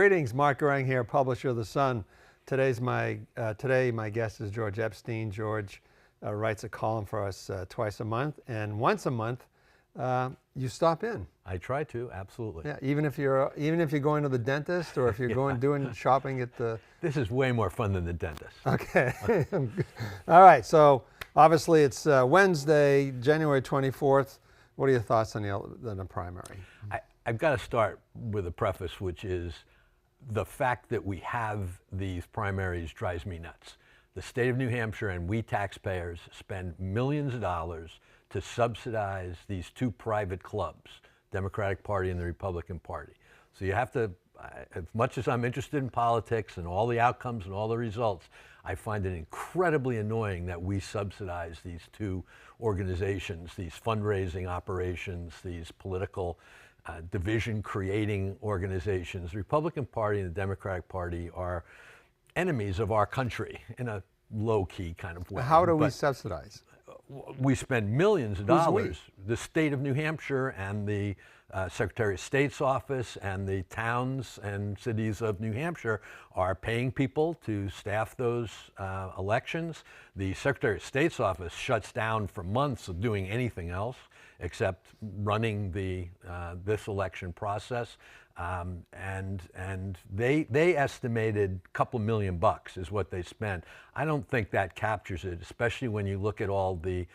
Greetings, Mark Garang here, publisher of The Sun. Today my guest is George Epstein. George writes a column for us twice a month, and once a month you stop in. I try to, absolutely. Yeah, even if you're going to the dentist, or if you're going doing shopping at the. This is way more fun than the dentist. Okay. All right. So obviously it's Wednesday, January 24th. What are your thoughts on the primary? I've got to start with a preface, which is the fact that we have these primaries drives me nuts. The state of New Hampshire and we taxpayers spend millions of dollars to subsidize these two private clubs, Democratic Party and the Republican Party. So you have to, as much as I'm interested in politics and all the outcomes and all the results, I find it incredibly annoying that we subsidize these two organizations, these fundraising operations, these political division-creating organizations. The Republican Party and the Democratic Party are enemies of our country in a low-key kind of way. How do we subsidize? We spend millions of dollars. The state of New Hampshire and the Secretary of State's office and the towns and cities of New Hampshire are paying people to staff those elections. The Secretary of State's office shuts down for months of doing anything else except running this election process. And they estimated a couple $1 million is what they spent. I don't think that captures it, especially when you look at all the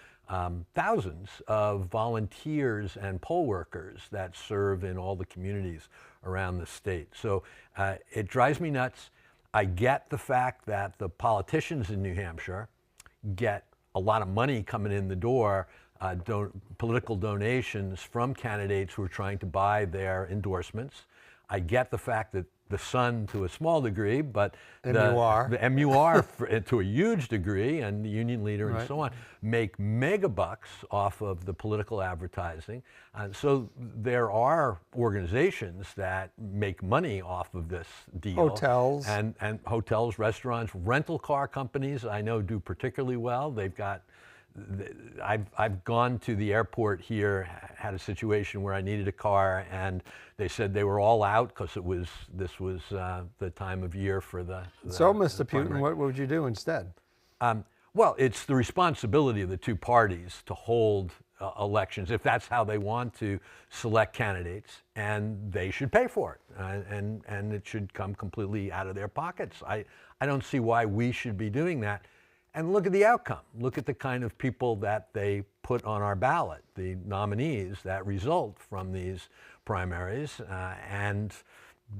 thousands of volunteers and poll workers that serve in all the communities around the state. So it drives me nuts. I get the fact that the politicians in New Hampshire get a lot of money coming in the door, political donations from candidates who are trying to buy their endorsements. I get the fact that the Sun to a small degree, but the MUR to a huge degree, and the union leader and so on, make mega bucks off of the political advertising. So there are organizations that make money off of this deal. Hotels. And hotels, restaurants, rental car companies I know do particularly well. They've got I've gone to the airport here, had a situation where I needed a car, and they said they were all out because this was the time of year for the So, Mr. Putin, what would you do instead? Well, it's the responsibility of the two parties to hold elections if that's how they want to select candidates, and they should pay for it, and it should come completely out of their pockets. I don't see why we should be doing that. And look at the outcome. Look at the kind of people that they put on our ballot, the nominees that result from these primaries, and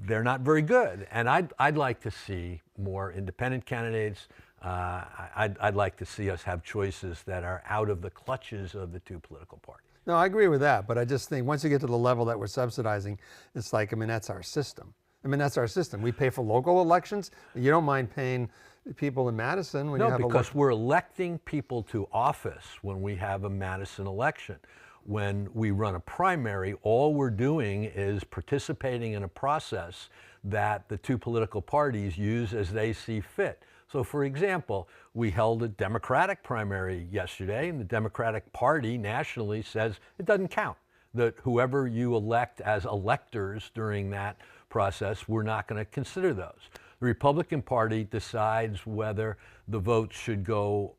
they're not very good. And I'd like to see more independent candidates. I'd like to see us have choices that are out of the clutches of the two political parties. No, I agree with that, but I just think once you get to the level that we're subsidizing, it's like, that's our system. That's our system. We pay for local elections. You don't mind paying people in Madison when you have because we're electing people to office when we have a Madison election. When we run a primary, all we're doing is participating in a process that the two political parties use as they see fit. So, for example, we held a Democratic primary yesterday, and the Democratic Party nationally says it doesn't count, that whoever you elect as electors during that process, we're not going to consider those. The Republican Party decides whether the votes should go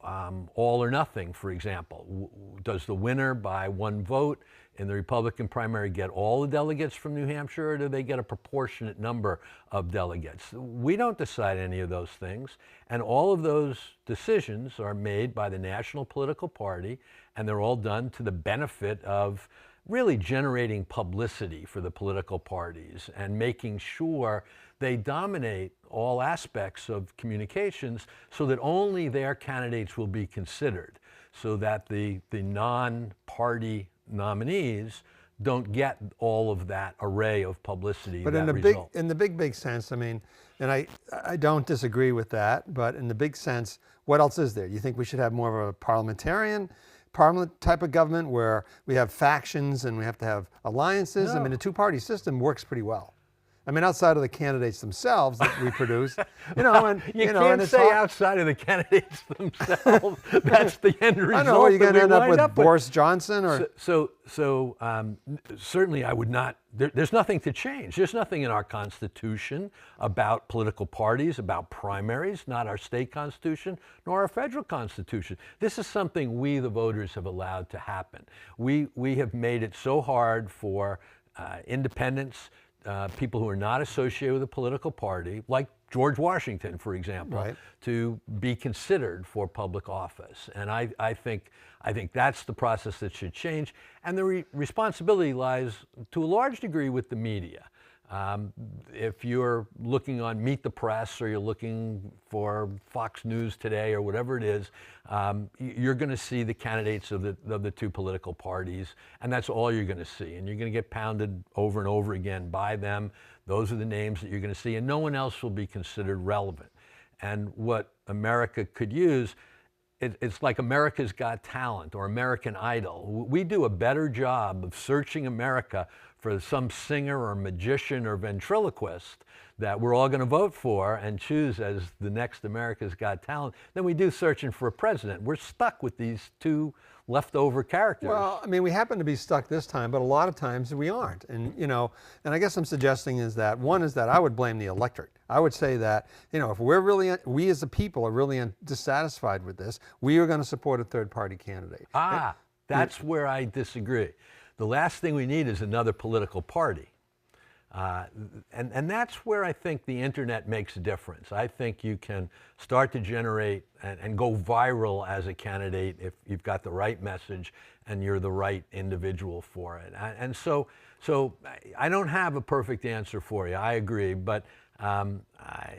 all or nothing, for example. Does the winner by one vote in the Republican primary get all the delegates from New Hampshire, or do they get a proportionate number of delegates? We don't decide any of those things, and all of those decisions are made by the national political party, and they're all done to the benefit of really generating publicity for the political parties and making sure they dominate all aspects of communications so that only their candidates will be considered, so that the non-party nominees don't get all of that array of publicity. But in the big sense, and I don't disagree with that, but in the big sense, what else is there? You think we should have more of a parliament type of government where we have factions and we have to have alliances? No. The two-party system works pretty well. I mean, outside of the candidates themselves that we produce, and you know, can't and it's say hard. outside of the candidates themselves. That's the end result. I know you're going to end up with with. Boris Johnson or. Certainly I would not, there's nothing to change. There's nothing in our Constitution about political parties, about primaries, not our state Constitution, nor our federal Constitution. This is something we, the voters, have allowed to happen. We have made it so hard for independents, people who are not associated with a political party, like George Washington, for example, Right. to be considered for public office. And I think that's the process that should change. And the responsibility lies to a large degree with the media. If you're looking on Meet the Press or you're looking for Fox News Today or whatever it is, you're going to see the candidates of the two political parties, and that's all you're going to see. And you're going to get pounded over and over again by them. Those are the names that you're going to see, and no one else will be considered relevant. And what America could use, it's like America's Got Talent or American Idol. We do a better job of searching America for some singer or magician or ventriloquist that we're all going to vote for and choose as the next America's Got Talent than we do searching for a president. We're stuck with these two leftover characters. Well, I mean, we happen to be stuck this time, but a lot of times we aren't. And, and I guess I'm suggesting is that, one is that I would blame the electorate. I would say that, if we as a people are really dissatisfied with this, we are going to support a third-party candidate. That's where I disagree. The last thing we need is another political party. And that's where I think the internet makes a difference. I think you can start to generate and go viral as a candidate if you've got the right message and you're the right individual for it. And so I don't have a perfect answer for you. I agree, but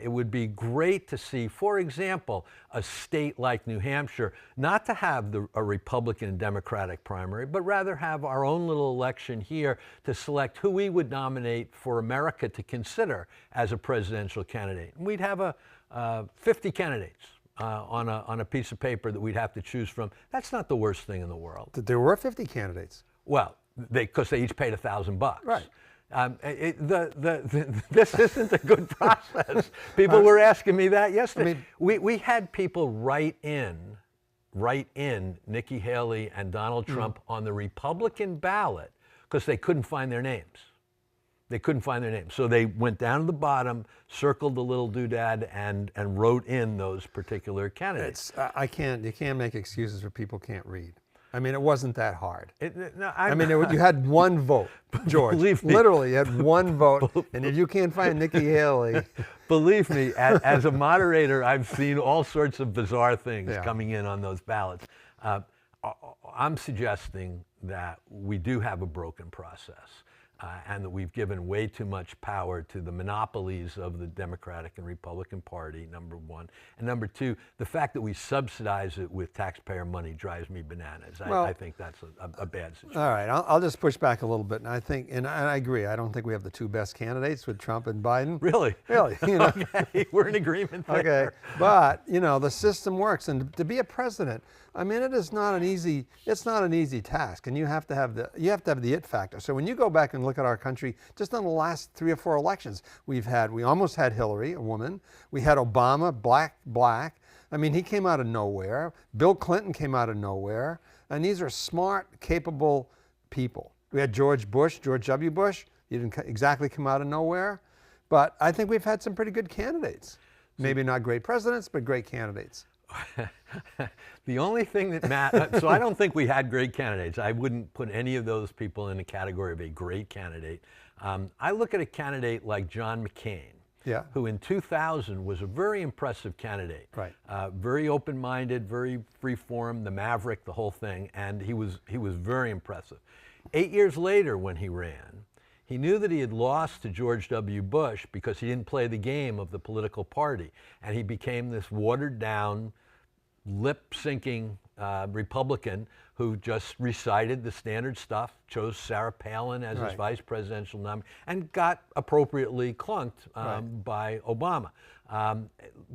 it would be great to see, for example, a state like New Hampshire, not to have a Republican and Democratic primary, but rather have our own little election here to select who we would nominate for America to consider as a presidential candidate. And we'd have 50 candidates on a piece of paper that we'd have to choose from. That's not the worst thing in the world. There were 50 candidates. Well, because they each paid $1,000. Right. This isn't a good process. People were asking me that yesterday. We had people write in Nikki Haley and Donald Trump on the Republican ballot because they couldn't find their names. So they went down to the bottom, circled the little doodad, and wrote in those particular candidates. You can't make excuses for people who can't read. I mean, it wasn't that hard. You had one vote, George. Believe me. Literally, you had one vote. And if you can't find Nikki Haley. Believe me, as a moderator, I've seen all sorts of bizarre things coming in on those ballots. I'm suggesting that we do have a broken process. And that we've given way too much power to the monopolies of the Democratic and Republican Party, number one. And number two, the fact that we subsidize it with taxpayer money drives me bananas. I think that's a bad situation. All right, I'll just push back a little bit. And I think, and I agree, I don't think we have the two best candidates with Trump and Biden. Really? Really. Okay, we're in agreement there. Okay, but, the system works. And to be a president, I mean, it's not an easy task, and you have to have the it factor. So when you go back and look at our country, just in the last 3 or 4 elections, we almost had Hillary, a woman. We had Obama, black. I mean, he came out of nowhere. Bill Clinton came out of nowhere. And these are smart, capable people. We had George W. Bush. He didn't exactly come out of nowhere. But I think we've had some pretty good candidates. Maybe not great presidents, but great candidates. The only thing that so I don't think we had great candidates. I wouldn't put any of those people in the category of a great candidate. I look at a candidate like John McCain, who in 2000 was a very impressive candidate. Right. Very open-minded, very free-form, the maverick, the whole thing, and he was very impressive. 8 years later when he ran, he knew that he had lost to George W. Bush because he didn't play the game of the political party, and he became this watered-down, lip-syncing Republican who just recited the standard stuff, chose Sarah Palin as his vice presidential nominee, and got appropriately clunked by Obama.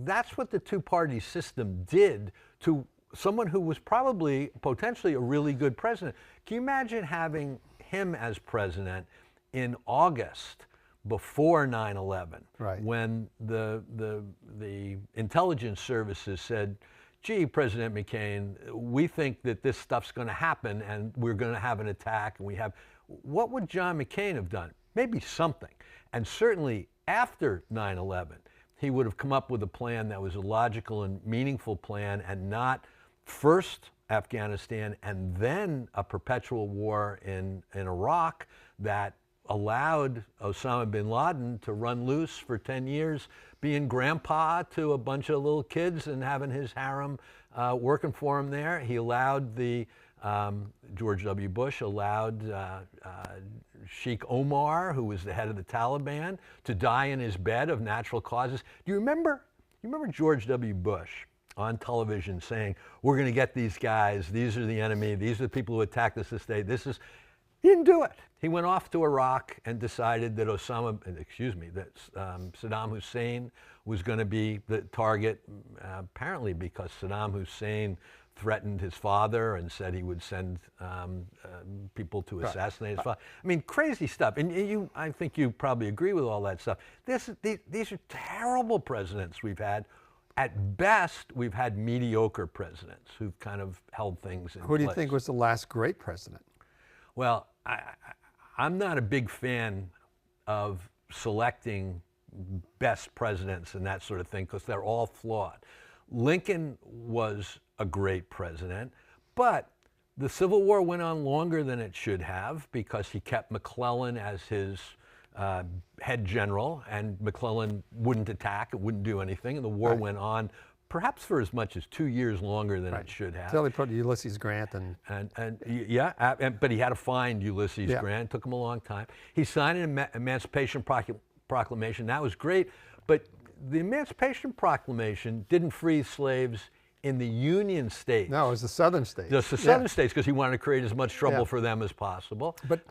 That's what the two-party system did to someone who was probably potentially a really good president. Can you imagine having him as president in August before 9/11, Right. when the intelligence services said, gee, President McCain, we think that this stuff's going to happen and we're going to have an attack, and what would John McCain have done? Maybe something. And certainly after 9/11, he would have come up with a plan that was a logical and meaningful plan, and not first Afghanistan and then a perpetual war in Iraq that allowed Osama bin Laden to run loose for 10 years, being grandpa to a bunch of little kids and having his harem working for him there. He allowed George W. Bush allowed Sheikh Omar, who was the head of the Taliban, to die in his bed of natural causes. Do you remember George W. Bush on television saying, we're going to get these guys, these are the enemy, these are the people who attacked us this day, he didn't do it. He went off to Iraq and decided that Saddam Hussein was going to be the target, apparently because Saddam Hussein threatened his father and said he would send people to assassinate his father. I mean, crazy stuff. And I think you probably agree with all that stuff. These are terrible presidents we've had. At best, we've had mediocre presidents who've kind of held things in place. Who do you think was the last great president? Well, I'm not a big fan of selecting best presidents and that sort of thing, because they're all flawed. Lincoln was a great president, but the Civil War went on longer than it should have because he kept McClellan as his head general, and McClellan wouldn't attack, it wouldn't do anything, and the war went on perhaps for as much as 2 years longer than it should have. Until he put Ulysses Grant but he had to find Ulysses Grant. It took him a long time. He signed an Emancipation Proclamation. That was great, but the Emancipation Proclamation didn't free slaves in the Union states. No, it was the southern states. Just the southern states, because he wanted to create as much trouble for them as possible. But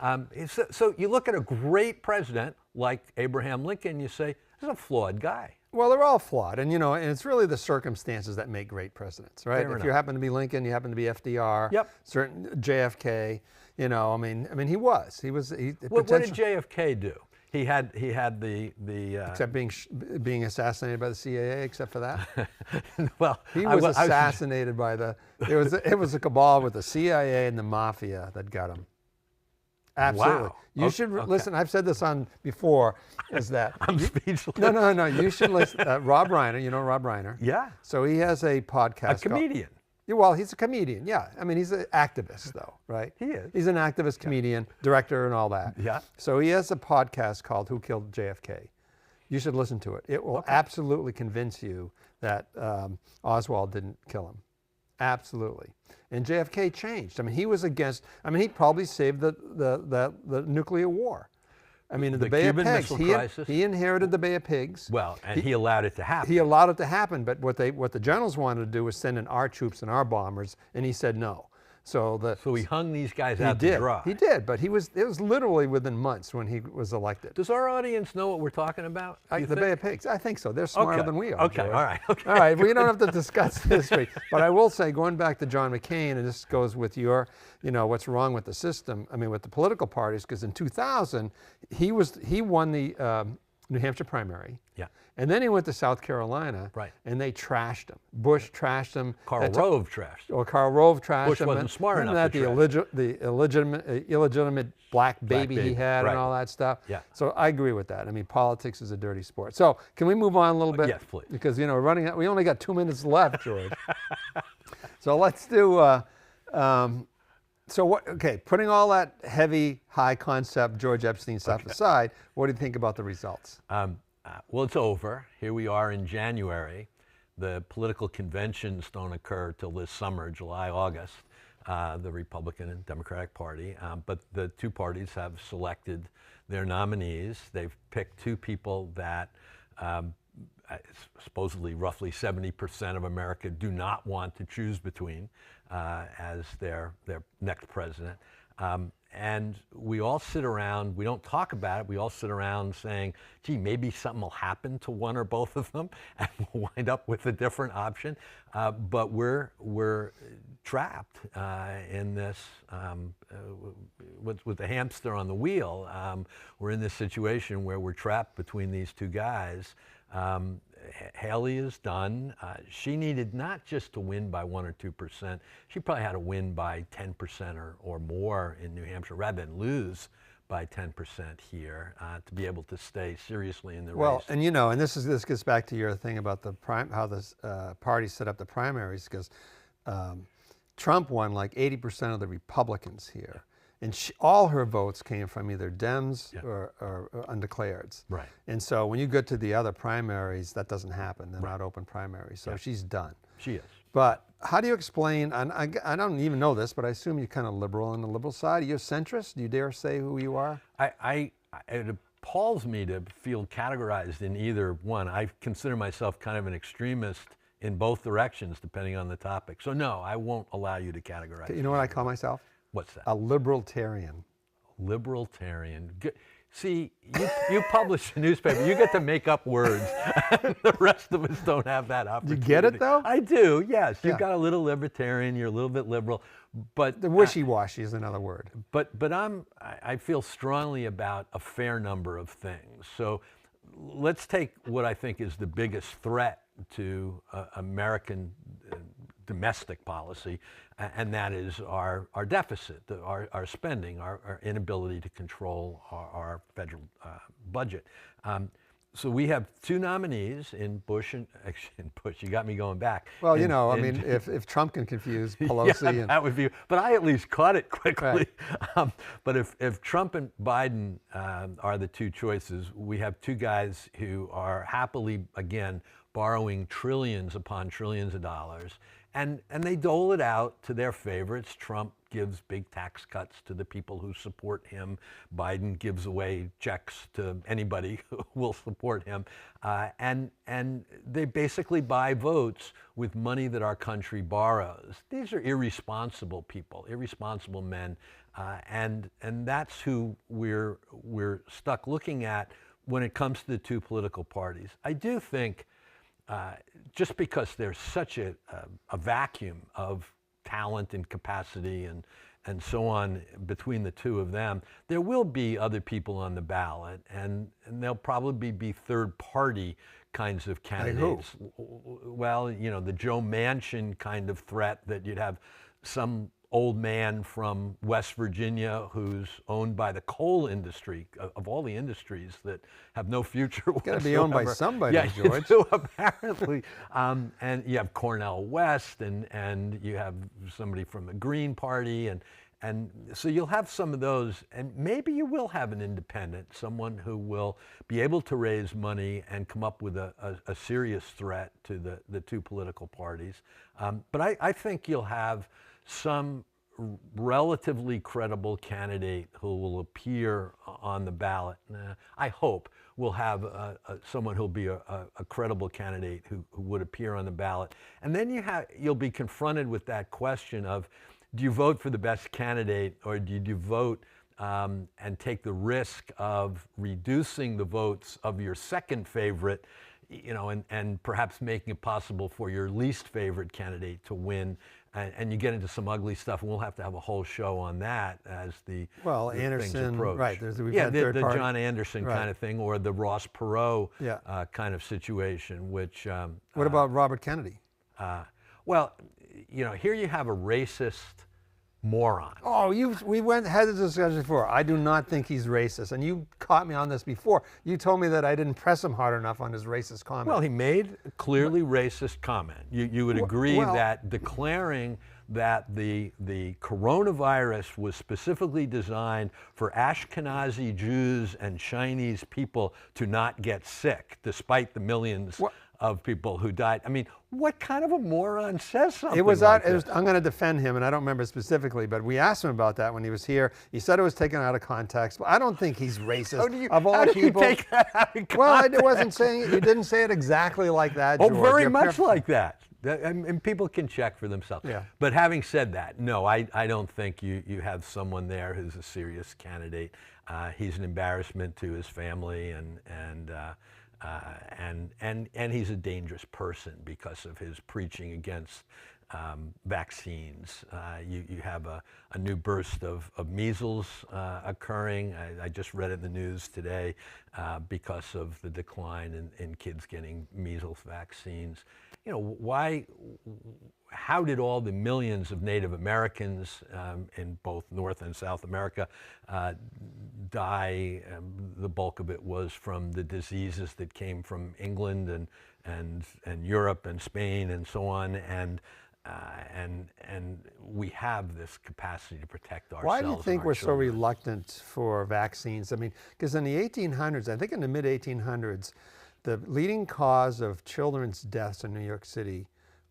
so you look at a great president like Abraham Lincoln, you say, this is a flawed guy. Well, they're all flawed, and and it's really the circumstances that make great presidents, right? If you happen to be Lincoln, you happen to be FDR, certain JFK. I mean, he was. What did JFK do? He had the except being assassinated by the CIA. Except for that, well, he was assassinated by it was a cabal with the CIA and the mafia that got him. Absolutely. Wow. You should listen. I've said this on before. Is that I'm speechless. No. You should listen. Rob Reiner. You know Rob Reiner. Yeah. So he has a podcast. A comedian. Well, he's a comedian. Yeah. I mean, he's an activist, though, right? He is. He's an activist, comedian, director, and all that. Yeah. So he has a podcast called "Who Killed JFK." You should listen to it. It will absolutely convince you that Oswald didn't kill him. Absolutely. And JFK changed. I mean, he was against. I mean, he probably saved the nuclear war. I mean, the Bay of Pigs. He inherited the Bay of Pigs. Well, and he allowed it to happen. He allowed it to happen. But what the generals wanted to do was send in our troops and our bombers, and he said no. So he hung these guys out to dry. He did, but it was literally within months when he was elected. Does our audience know what we're talking about? The Bay of Pigs. I think so. They're smarter than we are. Okay, George. all right. Okay. All right, we don't have to discuss history. But I will say, going back to John McCain, and this goes with your, what's wrong with the system, I mean, with the political parties, because in 2000, he won the New Hampshire primary. Yeah. And then he went to South Carolina, and they trashed him. Bush trashed him. Karl Rove trashed him. Or Karl Rove trashed him. Bush wasn't smart enough to the illegitimate black baby he had and all that stuff. Yeah. So I agree with that. I mean, politics is a dirty sport. So can we move on a little bit? Yes, please. Because, we're running out. We only got 2 minutes left, George. So let's do... putting all that heavy, high concept George Epstein stuff aside, what do you think about the results? Well, it's over. Here we are in January. The political conventions don't occur till this summer, July, August, the Republican and Democratic Party. But the two parties have selected their nominees. They've picked two people that supposedly roughly 70% of America do not want to choose between as their next president. and we all sit around, we don't talk about it, we all sit around saying, gee, maybe something will happen to one or both of them, and we'll wind up with a different option. But we're trapped in this, with the hamster on the wheel. We're in this situation where we're trapped between these two guys. Haley is done. She needed not just to win by 1 or 2%. She probably had to win by 10% or more in New Hampshire rather than lose by 10% here to be able to stay seriously in the race. Well, and you know, and this gets back to your thing about how the party set up the primaries, because Trump won like 80% of the Republicans here. And all her votes came from either Dems or undeclareds. Right. And so when you get to the other primaries, that doesn't happen. They're not open primaries. So she's done. She is. But how do you explain, and I don't even know this, but I assume you're kind of liberal on the liberal side. Are you a centrist? Do you dare say who you are? It appalls me to feel categorized in either one. I consider myself kind of an extremist in both directions, depending on the topic. So no, I won't allow you to categorize. You know what I call myself? What's that? A libertarian. Libertarian. See, you publish a newspaper. You get to make up words. The rest of us don't have that opportunity. You get it, though? I do, yes. You've got a little libertarian. You're a little bit liberal. But the wishy-washy is another word. But I feel strongly about a fair number of things. So let's take what I think is the biggest threat to American domestic policy, and that is our deficit, our spending, our inability to control our federal budget. So we have two nominees in Bush and Bush. You got me going back. Well, you know, I mean, if Trump can confuse Pelosi, yeah, that would be. But I at least caught it quickly. Right. But if Trump and Biden are the two choices, we have two guys who are happily again borrowing trillions upon trillions of dollars. And they dole it out to their favorites. Trump gives big tax cuts to the people who support him. Biden gives away checks to anybody who will support him. And they basically buy votes with money that our country borrows. These are irresponsible people, irresponsible men. And that's who we're stuck looking at when it comes to the two political parties. I do think just because there's such a vacuum of talent and capacity and so on between the two of them, there will be other people on the ballot, and there'll probably be third-party kinds of candidates. Like who? Well, you know, the Joe Manchin kind of threat that you'd have some old man from West Virginia who's owned by the coal industry, of all the industries that have no future whatsoever. Got to be owned by somebody, yeah, George. You do, apparently. And you have Cornel West, and you have somebody from the Green Party, and so you'll have some of those, and maybe you will have an independent, someone who will be able to raise money and come up with a serious threat to the two political parties. But I think you'll have some relatively credible candidate who will appear on the ballot. I hope we'll have someone who'll be a credible candidate who would appear on the ballot. And then you'll be confronted with that question of, do you vote for the best candidate, or do you vote and take the risk of reducing the votes of your second favorite, you know, and perhaps making it possible for your least favorite candidate to win? And you get into some ugly stuff, and we'll have to have a whole show on that as the Anderson, things approach. Right? The John Anderson kind of thing, or the Ross Perot kind of situation. Which what about Robert Kennedy? Well, you know, here you have a racist moron. Oh, we had this discussion before. I do not think he's racist, and you caught me on this before. You told me that I didn't press him hard enough on his racist comment. Well, he made a clearly racist comment. You would agree that declaring that the coronavirus was specifically designed for Ashkenazi Jews and Chinese people to not get sick, despite the millions of people who died. I mean, what kind of a moron says something like that? I'm going to defend him, and I don't remember specifically, but we asked him about that when he was here. He said it was taken out of context. But I don't think he's racist. How do you take that out of context? Well, I wasn't saying it. You didn't say it exactly like that, George. Oh, very much like that. And people can check for themselves. Yeah. But having said that, no, I don't think you have someone there who's a serious candidate. He's an embarrassment to his family, and he's a dangerous person because of his preaching against vaccines. You have a new burst of measles occurring. I just read it in the news today because of the decline in kids getting measles vaccines. You know, how did all the millions of Native Americans in both North and South America die? The bulk of it was from the diseases that came from England and Europe and Spain and so on. And we have this capacity to protect ourselves. Why do you think we're children. so reluctant for vaccines? I mean, because in the 1800s, I think in the mid 1800s, the leading cause of children's deaths in New York City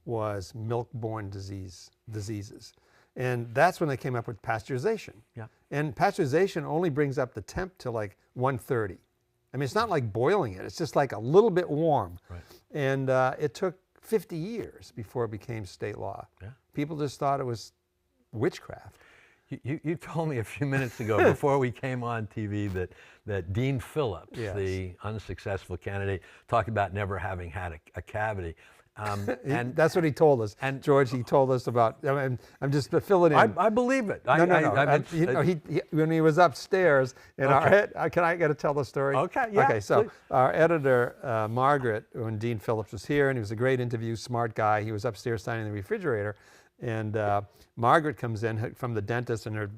was milk-borne diseases. And that's when they came up with pasteurization. Yeah. And pasteurization only brings up the temp to like 130. I mean, it's not like boiling it. It's just like a little bit warm. Right. And it took 50 years before it became state law. Yeah. People just thought it was witchcraft. You told me a few minutes ago, before we came on TV, that Dean Phillips, Yes. the unsuccessful candidate, talked about never having had a cavity. And that's what he told us. And George, he told us about. I mean, I'm just filling in. I believe it. No. When he was upstairs, and Okay. I got to tell the story. Okay, yeah, Okay, so please. our editor Margaret, when Dean Phillips was here, and he was a great interview, smart guy. He was upstairs signing the refrigerator, and Margaret comes in from the dentist, and her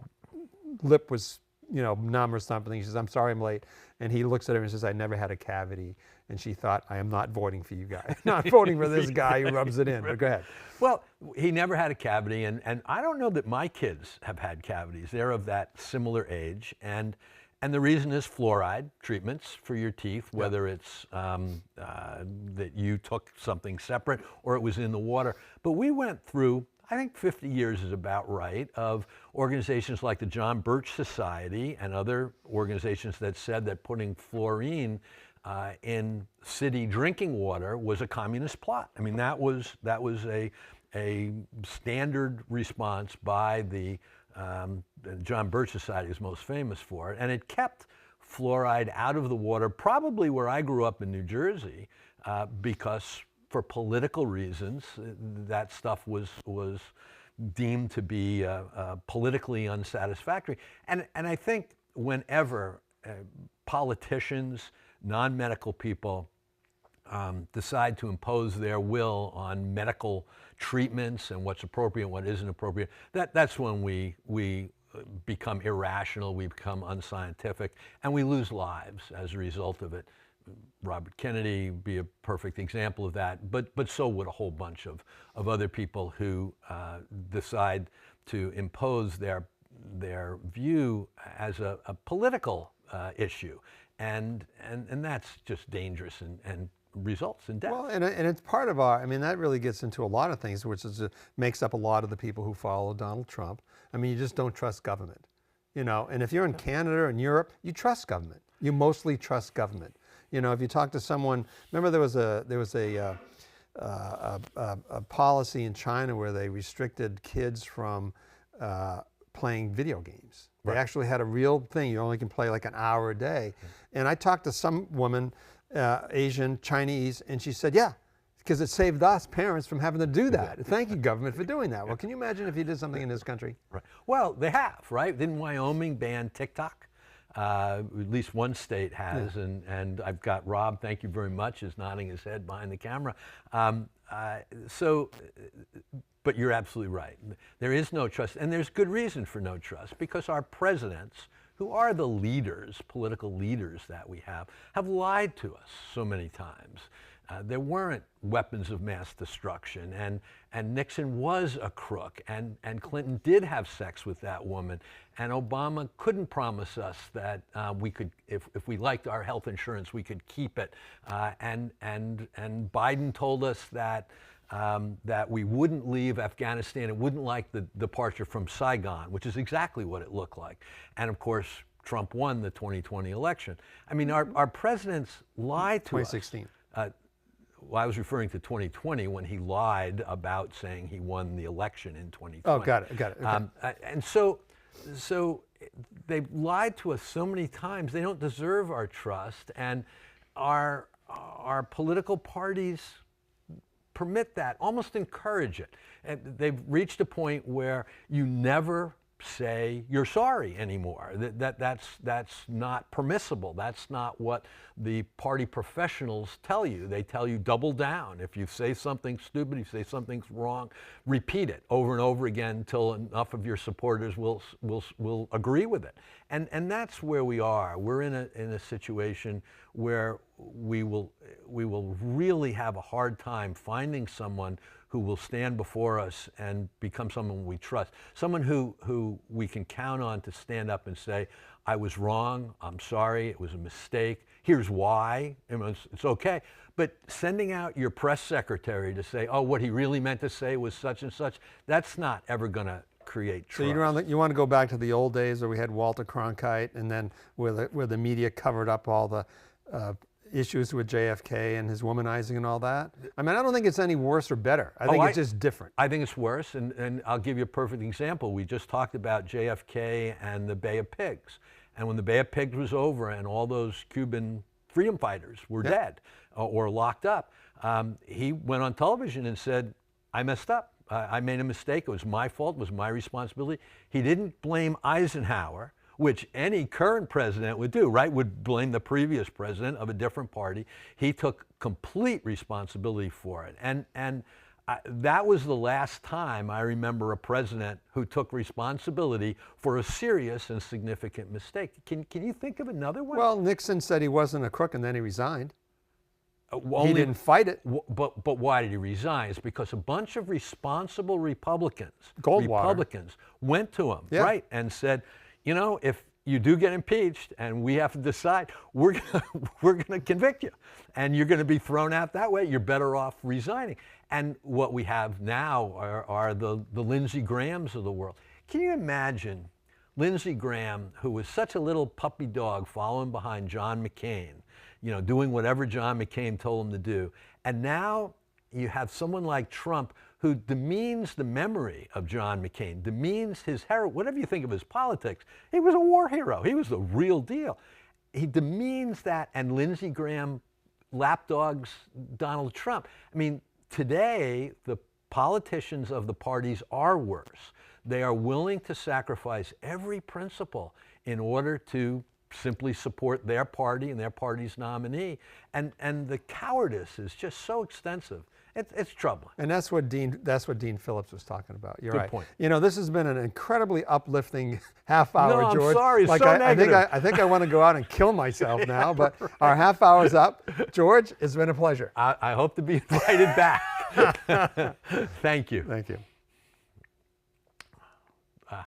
lip was, numb or something. She says, "I'm sorry, I'm late." And he looks at her and says, "I never had a cavity." And she thought, "I am not voting for you guys. Not voting for this guy who rubs it in." But go ahead. Well, he never had a cavity, and I don't know that my kids have had cavities. They're of that similar age, and the reason is fluoride treatments for your teeth, whether it's that you took something separate or it was in the water. But we went through, I think 50 years is about right, of organizations like the John Birch Society and other organizations that said that putting fluorine in city drinking water was a communist plot. I mean, that was a standard response by the John Birch Society is most famous for it, and it kept fluoride out of the water, probably where I grew up in New Jersey, because for political reasons, that stuff was deemed to be politically unsatisfactory. And I think whenever politicians, non-medical people decide to impose their will on medical treatments and what's appropriate and what isn't appropriate, that's when we become irrational, we become unscientific, and we lose lives as a result of it. Robert Kennedy would be a perfect example of that, but so would a whole bunch of other people who decide to impose their view as a political issue, and that's just dangerous and results in death. Well, and it's part of our, I mean, that really gets into a lot of things, which is, makes up a lot of the people who follow Donald Trump. I mean, you just don't trust government, and if you're in Canada and Europe, you trust government. You mostly trust government. If you talk to someone, remember there was a policy in China where they restricted kids from playing video games. They Right. actually had a real thing. You only can play like an hour a day. And I talked to some woman, Asian, Chinese, and she said, "Yeah, because it saved us parents from having to do that. Thank you, government, for doing that." Well, can you imagine if you did something in this country? Right. Well, they have, right? Didn't Wyoming ban TikTok? At least one state has, and I've got Rob, thank you very much, is nodding his head behind the camera. But you're absolutely right. There is no trust, and there's good reason for no trust, because our presidents, who are the leaders, political leaders that we have lied to us so many times. There weren't weapons of mass destruction, and Nixon was a crook, and Clinton did have sex with that woman, and Obama couldn't promise us that we could, if we liked our health insurance, we could keep it, and Biden told us that we wouldn't leave Afghanistan and wouldn't like the departure from Saigon, which is exactly what it looked like, and of course Trump won the 2020 election. I mean, our presidents lied to us. 2016. well, I was referring to 2020 when he lied about saying he won the election in 2020. Oh, got it. Okay. And so they've lied to us so many times. They don't deserve our trust, and our political parties permit that, almost encourage it. And they've reached a point where you never say you're sorry anymore. That's not permissible. That's not what the party professionals tell you. They tell you double down. If you say something stupid, if you say something's wrong, repeat it over and over again until enough of your supporters will agree with it. And that's where we are. We're in a situation where we will really have a hard time finding someone who will stand before us and become someone we trust, someone who we can count on to stand up and say, I was wrong, I'm sorry, it was a mistake, here's why, it's okay. But sending out your press secretary to say, oh, what he really meant to say was such and such, that's not ever going to create trust. So you want to go back to the old days where we had Walter Cronkite, and then where the media covered up all the issues with JFK and his womanizing and all that? I mean, I don't think it's any worse or better. I think it's just different. I think it's worse, and I'll give you a perfect example. We just talked about JFK and the Bay of Pigs. And when the Bay of Pigs was over and all those Cuban freedom fighters were dead or locked up, he went on television and said, I messed up. I made a mistake. It was my fault. It was my responsibility. He didn't blame Eisenhower, which any current president would do, right? Would blame the previous president of a different party. He took complete responsibility for it. And that was the last time I remember a president who took responsibility for a serious and significant mistake. Can you think of another one? Well, Nixon said he wasn't a crook, and then he resigned. He didn't fight it. But why did he resign? It's because a bunch of responsible Republicans went to him, right, and said, you know, if you do get impeached and we have to decide, we're going to convict you and you're going to be thrown out that way, you're better off resigning. And what we have now are the Lindsey Grahams of the world. Can you imagine Lindsey Graham, who was such a little puppy dog following behind John McCain, you know, doing whatever John McCain told him to do, and now you have someone like Trump who demeans the memory of John McCain, demeans his hero, whatever you think of his politics. He was a war hero. He was the real deal. He demeans that, and Lindsey Graham lapdogs Donald Trump. I mean, today, the politicians of the parties are worse. They are willing to sacrifice every principle in order to simply support their party and their party's nominee. And the cowardice is just so extensive. It's troubling. And that's what Dean Phillips was talking about. You're Good right. point. You know, this has been an incredibly uplifting half hour, No, I'm George. sorry, so negative. I think I want to go out and kill myself now, but our half hour's up. George, it's been a pleasure. I hope to be invited back. Thank you. Thank you.